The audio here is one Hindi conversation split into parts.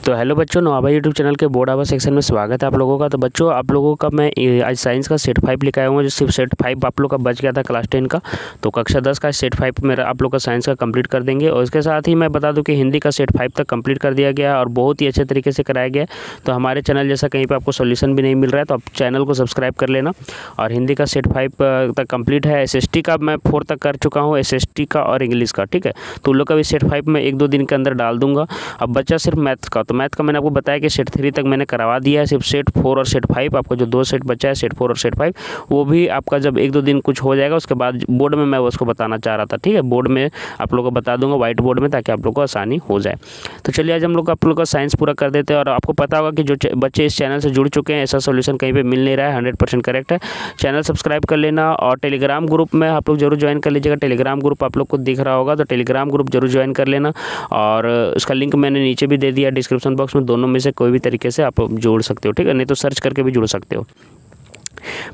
तो हेलो बच्चों, नवाबा यूट्यूब चैनल के बोर्ड आवर सेक्शन में स्वागत है आप लोगों का। तो बच्चों, आप लोगों का मैं आज साइंस का सेट 5 लेकर आया हूँ। जो सिर्फ सेट 5 आप लोग का बच गया था क्लास 10 का, तो कक्षा 10 का सेट 5 मेरा आप लोग का साइंस का कंप्लीट कर देंगे। और इसके साथ ही मैं बता दूं कि हिंदी का सेट 5 तक कंप्लीट कर दिया गया और बहुत ही अच्छे तरीके से कराया गया। तो हमारे चैनल जैसा कहीं पर आपको सोल्यूशन भी नहीं मिल रहा है, तो आप चैनल को सब्सक्राइब कर लेना। और हिंदी का सेट 5 तक कंप्लीट है। SST का मैं 4 तक कर चुका हूँ, SST का और इंग्लिश का, ठीक है। तो उन लोग का भी सेट 5 में 1-2 दिन के अंदर डाल दूंगा। अब बच्चा सिर्फ मैथ्स का, तो मैथ का मैंने आपको बताया कि सेट 3 तक मैंने करवा दिया है। सिर्फ सेट 4 और सेट 5 आपका जो 2 सेट बचा है, सेट 4 और सेट 5, वो भी आपका जब 1-2 दिन कुछ हो जाएगा उसके बाद बोर्ड में मैं उसको बताना चाह रहा था, ठीक है। बोर्ड में आप लोगों को बता दूंगा, व्हाइट बोर्ड में, ताकि आप लोग को आसानी हो जाए। तो चलिए आज हम लोग आप लोग का साइंस पूरा कर देते हैं। और आपको पता होगा कि जो बच्चे इस चैनल से जुड़ चुके हैं, ऐसा सोल्यूशन कहीं पर मिल नहीं रहा है, 100% करेक्ट है। चैनल सब्सक्राइब कर लेना और टेलीग्राम ग्रुप में आप लोग जरूर ज्वाइन कर लीजिएगा। टेलीग्राम ग्रुप आप लोग को दिख रहा होगा, तो टेलीग्राम ग्रुप जरूर ज्वाइन कर लेना। और उसका लिंक मैंने नीचे भी दे दिया डिस्क्रिप्शन बॉक्स में, दोनों में से कोई भी तरीके से आप जोड़ सकते हो, ठीक है। नहीं तो सर्च करके भी जुड़ सकते हो।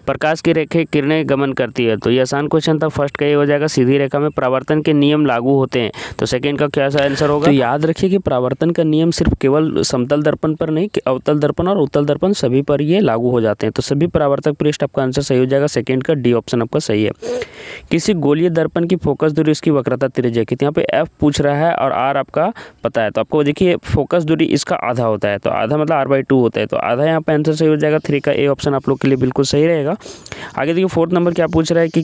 प्रकाश की रेखा किरणें गमन करती है, तो ये आसान क्वेश्चन था। फर्स्ट का ये हो जाएगा, सीधी रेखा में परावर्तन के नियम लागू होते हैं। तो सेकंड का क्या सा आंसर होगा? तो याद रखिए कि परावर्तन का नियम सिर्फ केवल समतल दर्पण पर नहीं, अवतल दर्पण और उत्तल दर्पण सभी पर ये लागू हो जाते हैं। तो सभी परावर्तक पृष्ठ आपका आंसर सही हो जाएगा। सेकेंड का डी ऑप्शन आपका सही है। किसी गोलीय दर्पण की फोकस दूरी, उसकी वक्रता त्रिज्या कितनी, यहाँ पे एफ पूछ रहा है और आर आपका पता है। तो आपको देखिए फोकस दूरी इसका आधा होता है, तो आधा मतलब r/2 होता है, तो आधा यहाँ पे आंसर सही हो जाएगा। 3 का ए ऑप्शन आप लोग के लिए बिल्कुल सही रहेगा। आगे देखिए 4th नंबर क्या पूछ रहा है कि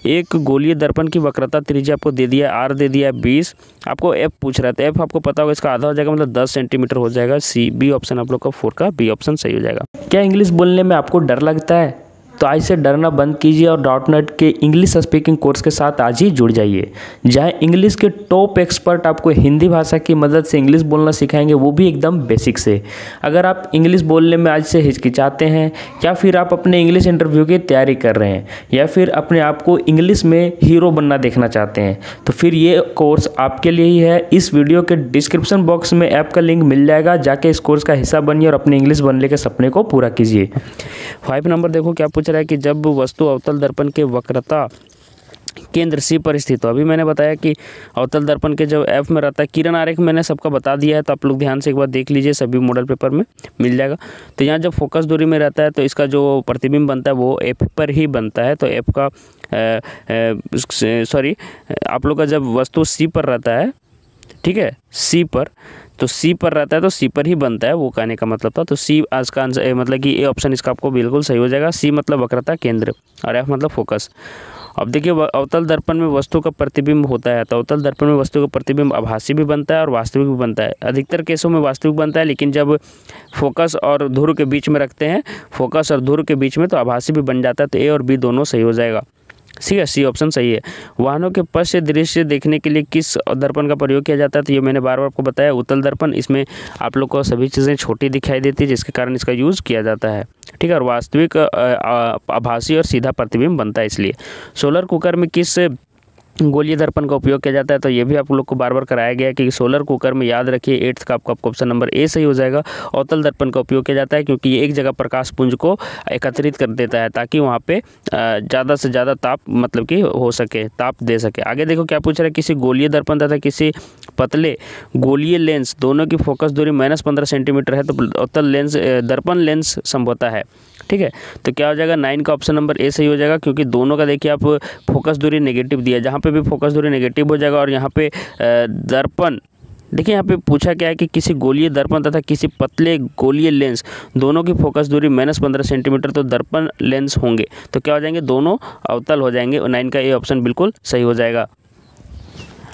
एक गोलीय दर्पण की वक्रता त्रिज्या आपको दे दिया है, r दे दिया है 20, आपको f पूछ रहा है। तो f आपको पता होगा, इसका आधा हो जाएगा, मतलब 10 सेंटीमीटर हो जाएगा। बी ऑप्शन आप लोग का 4 का बी ऑप्शन सही हो जाएगा। क्या इंग्लिश बोलने में आपको डर लगता है? तो आज से डरना बंद कीजिए और डॉटनेट के इंग्लिश स्पीकिंग कोर्स के साथ आज ही जुड़ जाइए, जहां इंग्लिश के टॉप एक्सपर्ट आपको हिंदी भाषा की मदद से इंग्लिश बोलना सिखाएंगे, वो भी एकदम बेसिक से। अगर आप इंग्लिश बोलने में आज से हिचकिचाते हैं, या फिर आप अपने इंग्लिश इंटरव्यू की तैयारी कर रहे हैं, या फिर अपने आप को इंग्लिश में हीरो बनना देखना चाहते हैं, तो फिर ये कोर्स आपके लिए ही है। इस वीडियो के डिस्क्रिप्शन बॉक्स में ऐप का लिंक मिल जाएगा, जाके इस कोर्स का हिस्सा बनिए और अपने इंग्लिश बनने के सपने को पूरा कीजिए। 5 नंबर देखो क्या पूछ रहा है कि जब वस्तु अवतल दर्पण के वक्रता केंद्र C पर स्थित हो। अभी मैंने बताया कि अवतल दर्पण के जब F में रहता है, किरण आरेख मैंने सबका बता दिया है, तो आप लोग ध्यान से एक बार देख लीजिए, सभी मॉडल पेपर में मिल जाएगा। तो यहाँ जब फोकस दूरी में रहता है, तो इसका जो प्रतिबिंब बनता है वो F पर ही बनता है। तो F का आप लोग का जब वस्तु C पर रहता है, ठीक है, C पर, तो C पर रहता है तो C पर ही बनता है, वो कहने का मतलब था। तो C आज का आंसर मतलब कि ए ऑप्शन इसका आपको बिल्कुल सही हो जाएगा। C मतलब वक्रता केंद्र और F मतलब फोकस। अब देखिए अवतल दर्पण में वस्तु का प्रतिबिंब होता है, तो अवतल दर्पण में वस्तु का प्रतिबिंब आभासी भी बनता है और वास्तविक भी बनता है। अधिकतर केसों में वास्तविक बनता है, लेकिन जब फोकस और ध्रुव के बीच में रखते हैं, फोकस और ध्रुव के बीच में, तो आभासी भी बन जाता है। तो ए और बी दोनों सही हो जाएगा। ठीक है, सी ऑप्शन सही है। वाहनों के पश्च से दृश्य देखने के लिए किस दर्पण का प्रयोग किया जाता है? तो ये मैंने बार बार आपको बताया, उत्तल दर्पण। इसमें आप लोग को सभी चीज़ें छोटी दिखाई देती है, जिसके कारण इसका यूज़ किया जाता है, ठीक है। और वास्तविक आभासी और सीधा प्रतिबिंब बनता है, इसलिए। सोलर कुकर में किस गोलीय दर्पण का उपयोग किया जाता है? तो ये भी आप लोग को बार बार कराया गया है कि सोलर कुकर में, याद रखिए 8th का आपका ऑप्शन नंबर ए सही हो जाएगा। अवतल दर्पण का उपयोग किया जाता है क्योंकि ये एक जगह प्रकाश पुंज को एकत्रित कर देता है, ताकि वहाँ पे ज़्यादा से ज़्यादा ताप मतलब कि हो सके, ताप दे सके। आगे देखो क्या पूछ रहा है, किसी गोलीय दर्पण तथा किसी पतले गोलीय लेंस दोनों की फोकस दूरी -15 सेंटीमीटर है, तो अवतल लेंस दर्पण लेंस संभवतः है, ठीक है। तो क्या हो जाएगा? 9 का ऑप्शन नंबर ए सही हो जाएगा, क्योंकि दोनों का देखिए आप फोकस दूरी नेगेटिव दिया है, जहाँ पे भी फोकस दूरी नेगेटिव हो जाएगा। और यहाँ पे दर्पण देखिए, यहाँ पे पूछा क्या है कि किसी गोलीय दर्पण तथा किसी पतले गोलीय लेंस दोनों की फोकस दूरी -15 सेंटीमीटर, तो दर्पण लेंस होंगे, तो क्या हो जाएंगे? दोनों अवतल हो जाएंगे। 9 का ए ऑप्शन बिल्कुल सही हो जाएगा।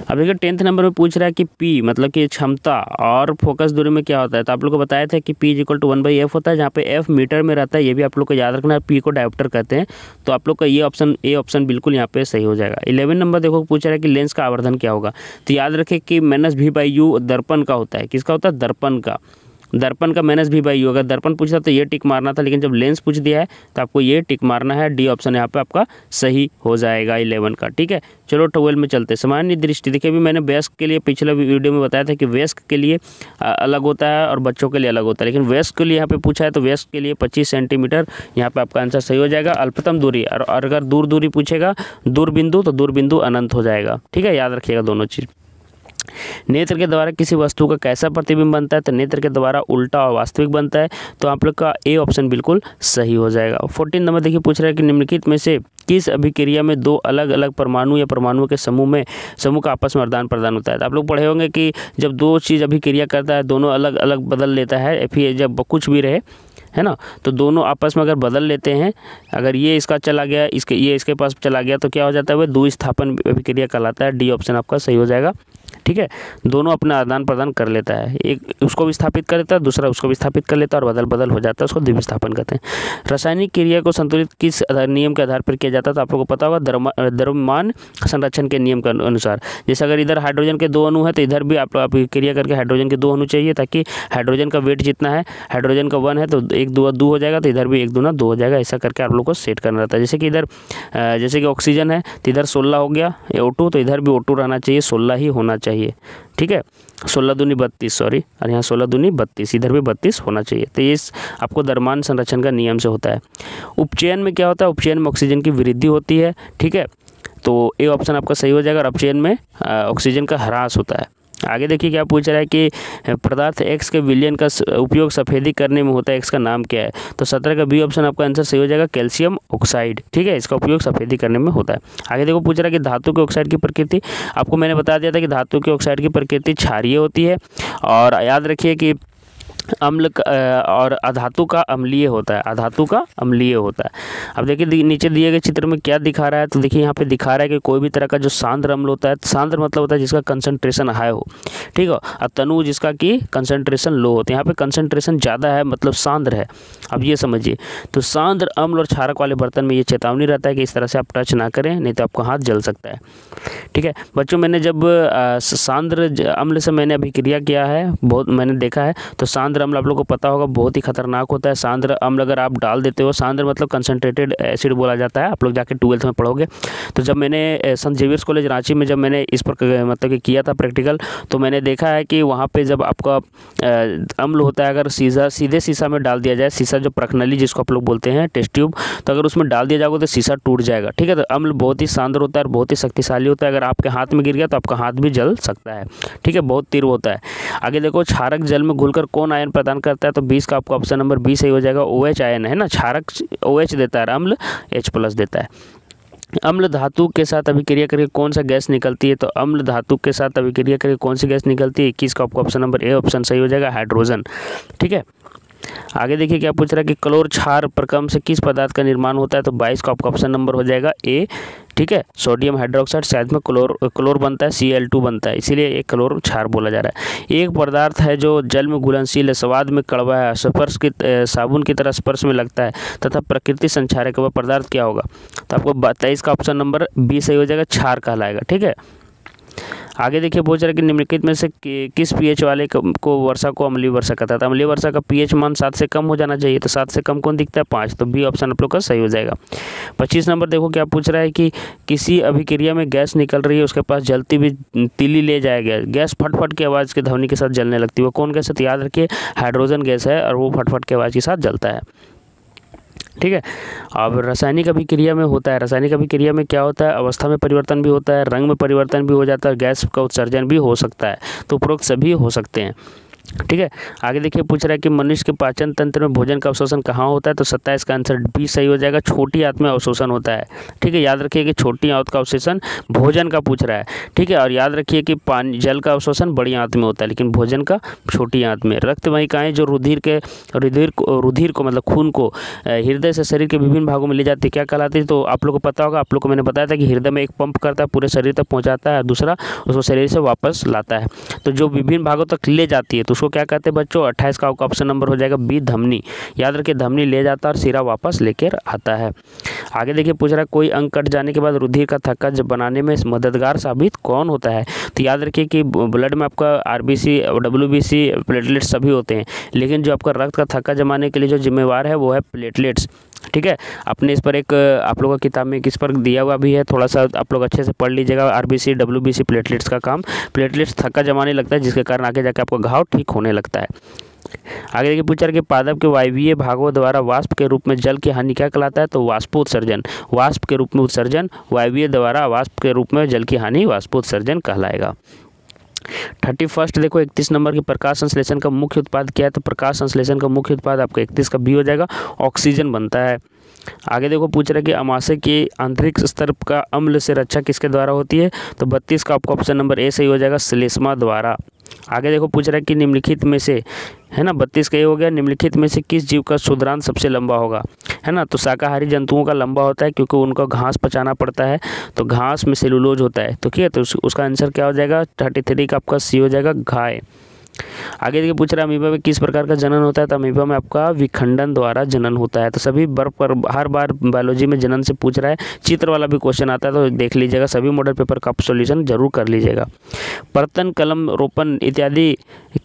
अब देखिए 10th नंबर में पूछ रहा है कि P मतलब कि क्षमता और फोकस दूरी में क्या होता है? तो आप लोग को बताया था कि P = 1/f होता है, जहाँ पे F मीटर में रहता है। ये भी आप लोग को याद रखना है, P को डायोप्टर कहते हैं। तो आप लोग का ये ऑप्शन ए ऑप्शन बिल्कुल यहाँ पे सही हो जाएगा। 11 नंबर देखो पूछ रहा है कि लेंस का आवर्धन क्या होगा? तो याद रखें कि -v/u दर्पण का होता है। किसका होता है? दर्पण का। दर्पण का -v/u। अगर दर्पण पूछता तो ये टिक मारना था, लेकिन जब लेंस पूछ दिया है तो आपको ये टिक मारना है। डी ऑप्शन यहाँ पे आपका सही हो जाएगा 11 का, ठीक है। चलो 12 में चलते। सामान्य दृष्टि देखिए, अभी मैंने वयस्क के लिए पिछले वीडियो में बताया था कि वयस्क के लिए अलग होता है और बच्चों के लिए अलग होता है, लेकिन वयस्क के लिए यहाँ पे पूछा है, तो वयस्क के लिए 25 सेंटीमीटर यहाँ पे आपका आंसर सही हो जाएगा। अल्पतम दूरी, और अगर दूर दूरी पूछेगा दूरबिंदु, तो दूरबिंदु अनंत हो जाएगा, ठीक है। याद रखिएगा दोनों चीज़। नेत्र के द्वारा किसी वस्तु का कैसा प्रतिबिंब बनता है, तो नेत्र के द्वारा उल्टा और वास्तविक बनता है। तो आप लोग का ए ऑप्शन बिल्कुल सही हो जाएगा। 14 नंबर देखिए पूछ रहा है कि निम्नलिखित में से किस अभिक्रिया में दो अलग अलग परमाणु या परमाणुओं के समूह का आपस में आदान प्रदान होता है। तो आप लोग पढ़े होंगे कि जब दो चीज़ अभिक्रिया करता है, दोनों अलग अलग बदल लेता है, फिर जब कुछ भी रहे, है ना, तो दोनों आपस में अगर बदल लेते हैं, अगर ये इसका चला गया, ये इसके पास चला गया, तो क्या हो जाता है, वह द्विस्थापन अभिक्रिया कहलाता है। डी ऑप्शन आपका सही हो जाएगा। ठीक है, दोनों अपना आदान प्रदान कर लेता है, एक उसको विस्थापित कर लेता है, दूसरा उसको विस्थापित कर लेता है और बदल बदल हो जाता है, उसको द्विविस्थापन कहते हैं। रासायनिक क्रिया को संतुलित किस नियम के आधार पर किया जाता है, तो आप लोगों को पता होगा द्रव्यमान संरक्षण के नियम के अनुसार। जैसे अगर इधर हाइड्रोजन के 2 अणु है, तो इधर भी आप क्रिया करके हाइड्रोजन के 2 अणु चाहिए, ताकि हाइड्रोजन का वेट जितना है, हाइड्रोजन का 1 है तो 1 2 हो जाएगा, तो इधर भी 1 2 2 हो जाएगा। ऐसा करके आप लोग को सेट करना रहता है। जैसे कि इधर जैसे कि ऑक्सीजन है, तो इधर 16 हो गया O2, तो इधर भी O2 रहना चाहिए, 16 ही होना चाहिए। ठीक है, 16 दूनी 32, सॉरी, और यहाँ 16 दूनी 32, इधर भी 32 होना चाहिए। तो ये आपको द्रव्यमान संरक्षण का नियम से होता है। उपचयन में क्या होता है, उपचयन में ऑक्सीजन की वृद्धि होती है। ठीक है, तो ए ऑप्शन आपका सही हो जाएगा। और अपचयन में ऑक्सीजन का ह्रास होता है। आगे देखिए क्या पूछ रहा है कि पदार्थ X के विलयन का उपयोग सफ़ेदी करने में होता है, X का नाम क्या है, तो 17 का बी ऑप्शन आपका आंसर सही हो जाएगा, कैल्शियम ऑक्साइड। ठीक है, इसका उपयोग सफ़ेदी करने में होता है। आगे देखो पूछ रहा है कि धातु के ऑक्साइड की प्रकृति, आपको मैंने बता दिया था कि धातु के ऑक्साइड की प्रकृति क्षारीय होती है, और याद रखिए कि अम्ल और अधातु का अम्लीय होता है, अधातु का अम्लीय होता है। अब देखिए नीचे दिए गए चित्र में क्या दिखा रहा है, तो देखिए यहाँ पे दिखा रहा है कि कोई भी तरह का जो सांद्र अम्ल होता है, सांद्र मतलब होता है जिसका कंसंट्रेशन हाई हो, ठीक है, और तनु जिसका कि कंसंट्रेशन लो होते हैं। यहाँ पे कंसंट्रेशन ज़्यादा है मतलब सांद्र है, अब ये समझिए। तो सांद्र अम्ल और क्षारक वाले बर्तन में ये चेतावनी रहता है कि इस तरह से आप टच ना करें, नहीं तो आपका हाथ जल सकता है। ठीक है बच्चों, मैंने जब सांद्र अम्ल से मैंने अभिक्रिया किया है, बहुत मैंने देखा है, तो सांद्र अम्ल आप लोग को पता होगा बहुत ही खतरनाक होता है। सांद्र अम्ल अगर आप डाल देते हो, सांद्र मतलब कंसंट्रेटेड एसिड बोला जाता है, आप लोग जाके 12th में पढ़ोगे। तो जब मैंने संत जेवियर्स कॉलेज रांची में जब मैंने इस पर मतलब कि किया था प्रैक्टिकल, तो मैंने देखा है कि वहाँ पे जब आपका अम्ल होता है, अगर सीधे शीशा में डाल दिया जाए, शीशा जो प्रखनली जिसको आप लोग बोलते हैं, टेस्ट ट्यूब, तो अगर उसमें डाल दिया जाएगा तो शीशा टूट जाएगा। ठीक है, तो अम्ल बहुत ही सांद्र होता है और बहुत ही शक्तिशाली होता है। अगर आपके हाथ में गिर गया तो आपका हाथ भी जल सकता है। ठीक है, बहुत तीव्र होता है। आगे देखो, क्षारक जल में घुलकर कौन आयन प्रदान करता है, तो 20 का आपको ऑप्शन नंबर 20 सही हो जाएगा, OH आयन है ना। क्षारक OH देता है, अम्ल H+ देता है। अम्ल धातु के साथ अभिक्रिया करके कौन सा गैस निकलती है, तो अम्ल धातु के साथ अभिक्रिया करके कौन सी गैस निकलती है, 21 का आपको ऑप्शन नंबर ए ऑप्शन सही हो जाएगा, हाइड्रोजन। ठीक है, आगे देखिए क्या पूछ रहा है कि क्लोर क्षार प्रक्रम से किस पदार्थ का निर्माण होता है, तो 22 का आपका ऑप्शन नंबर हो जाएगा ए। ठीक है, सोडियम हाइड्रोक्साइड साथ में क्लोर बनता है, Cl2 बनता है, इसीलिए एक क्लोर क्षार बोला जा रहा है। एक पदार्थ है जो जल में घुलनशील है, स्वाद में कड़वा है, साबुन की तरह स्पर्श में लगता है तथा प्रकृति संक्षारक, वह पदार्थ क्या होगा, तो आपको 23 का ऑप्शन नंबर बी सही हो जाएगा, क्षार कहलाएगा। ठीक है, आगे देखिए पूछ रहा है कि निम्नलिखित में से किस pH वाले को वर्षा को अम्लीय वर्षा कहता है, तो अम्लीय वर्षा का pH मान 7 से कम हो जाना चाहिए, तो 7 से कम कौन दिखता है, 5, तो बी ऑप्शन आप लोग का सही हो जाएगा। 25 नंबर देखो क्या पूछ रहा है कि किसी अभिक्रिया में गैस निकल रही है, उसके पास जलती हुई तीली ले जाया गया, गैस फटफट की आवाज़ की ध्वनि के साथ जलने लगती है, वो कौन गैस है, तो याद रखिए हाइड्रोजन गैस है और वो फटफट की आवाज़ के साथ जलता है। ठीक है, अब रासायनिक अभिक्रिया में होता है, रासायनिक अभिक्रिया में क्या होता है, अवस्था में परिवर्तन भी होता है, रंग में परिवर्तन भी हो जाता है, गैस का उत्सर्जन भी हो सकता है, तो उपरोक्त सभी हो सकते हैं। ठीक है, आगे देखिए पूछ रहा है कि मनुष्य के पाचन तंत्र में भोजन का अवशोषण कहाँ होता है, तो 27 का आंसर बी सही हो जाएगा, छोटी आंत में अवशोषण होता है। ठीक है, याद रखिए कि छोटी आंत का अवशोषण भोजन का पूछ रहा है। ठीक है, और याद रखिए कि पानी जल का अवशोषण बड़ी आंत में होता है, लेकिन भोजन का छोटी आंत में। रक्त वाहिकाएं जो रुधिर को मतलब खून को हृदय से शरीर के विभिन्न भागों में ले जाती है, क्या कहलाती है, तो आप लोग को पता होगा, आप लोग को मैंने बताया था कि हृदय में एक पंप करता है, पूरे शरीर तक पहुँचाता है, दूसरा उसको शरीर से वापस लाता है। तो जो विभिन्न भागों तक ले जाती है तो उसको क्या कहते हैं बच्चों, 28 का ऑप्शन नंबर हो जाएगा बी, धमनी। याद रखिए धमनी ले जाता है और सिरा वापस लेकर आता है। आगे देखिए पूछ रहा है कोई अंग कट जाने के बाद रुधिर का थक्का बनाने में मददगार साबित कौन होता है, तो याद रखिए कि ब्लड में आपका RBC WBC प्लेटलेट्स सभी होते हैं, लेकिन जो आपका रक्त का थक्का जमाने के लिए जो जिम्मेवार है वो है प्लेटलेट्स। ठीक है, आपने इस पर एक आप लोगों की किताब में इस पर दिया हुआ भी है, थोड़ा सा आप लोग अच्छे से पढ़ लीजिएगा। RBC WBC प्लेटलेट्स का काम, प्लेटलेट्स थक्का जमाने लगता है, जिसके कारण आगे जाकर आपका घाव ठीक होने लगता है। आगे देखिए पूछ रहा है कि पादप के वायवीय भागों द्वारा वाष्प के रूप में जल की हानि क्या कहलाता है, तो वाष्पोत्सर्जन। वाष्प के रूप में उत्सर्जन, वायवीय द्वारा वाष्प के रूप में जल की हानि वाष्पोत्सर्जन कहलाएगा। 31 देखो 31 नंबर की प्रकाश संश्लेषण का मुख्य उत्पाद क्या है, तो प्रकाश संश्लेषण का मुख्य उत्पाद आपका 31 का बी हो जाएगा, ऑक्सीजन बनता है। आगे देखो पूछ रहा है कि अमाशय के आंतरिक स्तर का अम्ल से रक्षा किसके द्वारा होती है, तो 32 का आपका ऑप्शन नंबर ए सही हो जाएगा, श्लेष्मा द्वारा। आगे देखो पूछ रहा है कि निम्नलिखित में से, है ना, 32 का ये हो गया, निम्नलिखित में से किस जीव का क्षुद्रांत सबसे लंबा होगा, है ना, तो शाकाहारी जंतुओं का लंबा होता है क्योंकि उनको घास पचाना पड़ता है, तो घास में सेलुलोज होता है, तो ठीक है, तो उसका आंसर क्या हो जाएगा, 33 का आपका सी हो जाएगा, घाय। आगे देखिए पूछ रहा है अमीबा में किस प्रकार का जनन होता है, तो अमीबा में आपका विखंडन द्वारा जनन होता है। तो सभी वर्ग पर हर बार बायोलॉजी में जनन से पूछ रहा है, चित्र वाला भी क्वेश्चन आता है तो देख लीजिएगा, सभी मॉडल पेपर का सॉल्यूशन जरूर कर लीजिएगा। पर्तन, कलम, रोपण इत्यादि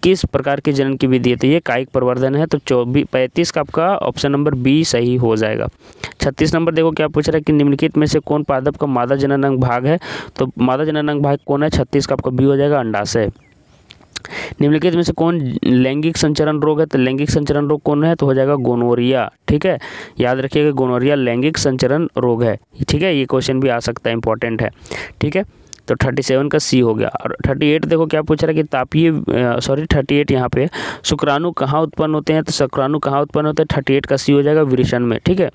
किस प्रकार के जनन की विधि है, तो ये कायिक प्रवर्धन है, तो 35 का आपका ऑप्शन नंबर बी सही हो जाएगा। 36 नंबर देखो क्या पूछ रहा है कि निम्नलिखित में से कौन पादप का मादा जनन अंग भाग है, तो मादा जनन अंग भाग कौन है, 36 का आपका बी हो जाएगा, अंडाशय। निम्नलिखित में से कौन लैंगिक संचरण रोग है, तो लैंगिक संचरण रोग कौन है, तो हो जाएगा गोनोरिया, ठीक है, याद रखिएगा गोनोरिया लैंगिक संचरण रोग है, ठीक है, ये क्वेश्चन भी आ सकता है, इंपॉर्टेंट है, ठीक है, तो 37 का सी हो गया। और 38 देखो क्या पूछ रहा है कि तापीय 38 यहाँ पे शुक्राणु कहाँ उत्पन्न होते हैं, तो शुक्राणु कहाँ उत्पन्न होते हैं, 38 का सी हो जाएगा, वृषण में, ठीक है।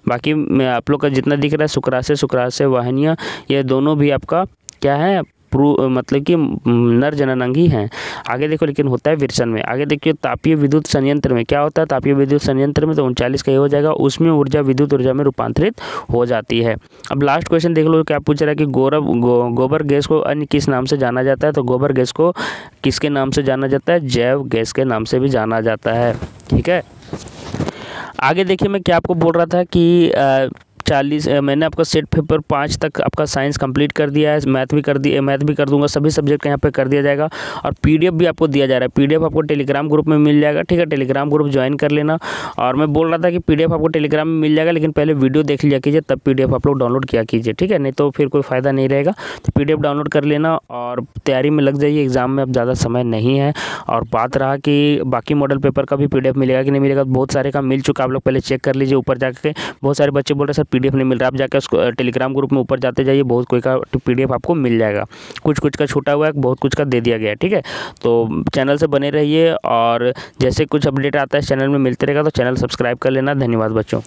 बाकी आप लोग का जितना दिख रहा है शुक्राशय, शुक्राशय वाहिनियाँ, ये दोनों भी आपका क्या है, मतलब कि नर जननांग ही हैं। आगे देखो लेकिन होता है वृषण में। आगे देखिए तापीय विद्युत संयंत्र में क्या होता है, तापीय विद्युत संयंत्र में तो 39 का ये हो जाएगा, उसमें ऊर्जा विद्युत ऊर्जा में रूपांतरित हो जाती है। अब लास्ट क्वेश्चन देख लो क्या पूछ रहा है कि गोबर गैस को अन्य किस नाम से जाना जाता है, तो गोबर गैस को किसके नाम से जाना जाता है, जैव गैस के नाम से भी जाना जाता है, ठीक है। आगे देखिए मैं क्या आपको बोल रहा था कि 40 मैंने आपका सेट पेपर 5 तक आपका साइंस कंप्लीट कर दिया है, मैथ भी कर दूंगा, सभी सब्जेक्ट यहाँ पे कर दिया जाएगा, और पीडीएफ भी आपको दिया जा रहा है। पीडीएफ आपको टेलीग्राम ग्रुप में मिल जाएगा, ठीक है, टेलीग्राम ग्रुप ज्वाइन कर लेना। और मैं बोल रहा था कि पीडीएफ आपको टेलीग्राम में मिल जाएगा, लेकिन पहले वीडियो देख लिया कीजिए, तब पीडीएफ आप लोग डाउनलोड किया कीजिए, ठीक है, नहीं तो फिर कोई फ़ायदा नहीं रहेगा। तो पीडीएफ डाउनलोड कर लेना और तैयारी में लग जाइए, एग्जाम में अब ज़्यादा समय नहीं है। और बात रहा कि बाकी मॉडल पेपर का भी पीडीएफ मिलेगा कि नहीं मिलेगा, बहुत सारे का मिल चुका, आप लोग पहले चेक कर लीजिए। ऊपर जाके बहुत सारे बच्चे बोल रहे सर पीडीएफ नहीं मिल रहा, आप जाकर उसको टेलीग्राम ग्रुप में ऊपर जाते जाइए, बहुत कोई का पीडीएफ आपको मिल जाएगा, कुछ कुछ का छूटा हुआ है, बहुत कुछ का दे दिया गया है, ठीक है। तो चैनल से बने रहिए और जैसे कुछ अपडेट आता है चैनल में मिलते रहेगा, तो चैनल सब्सक्राइब कर लेना। धन्यवाद बच्चों।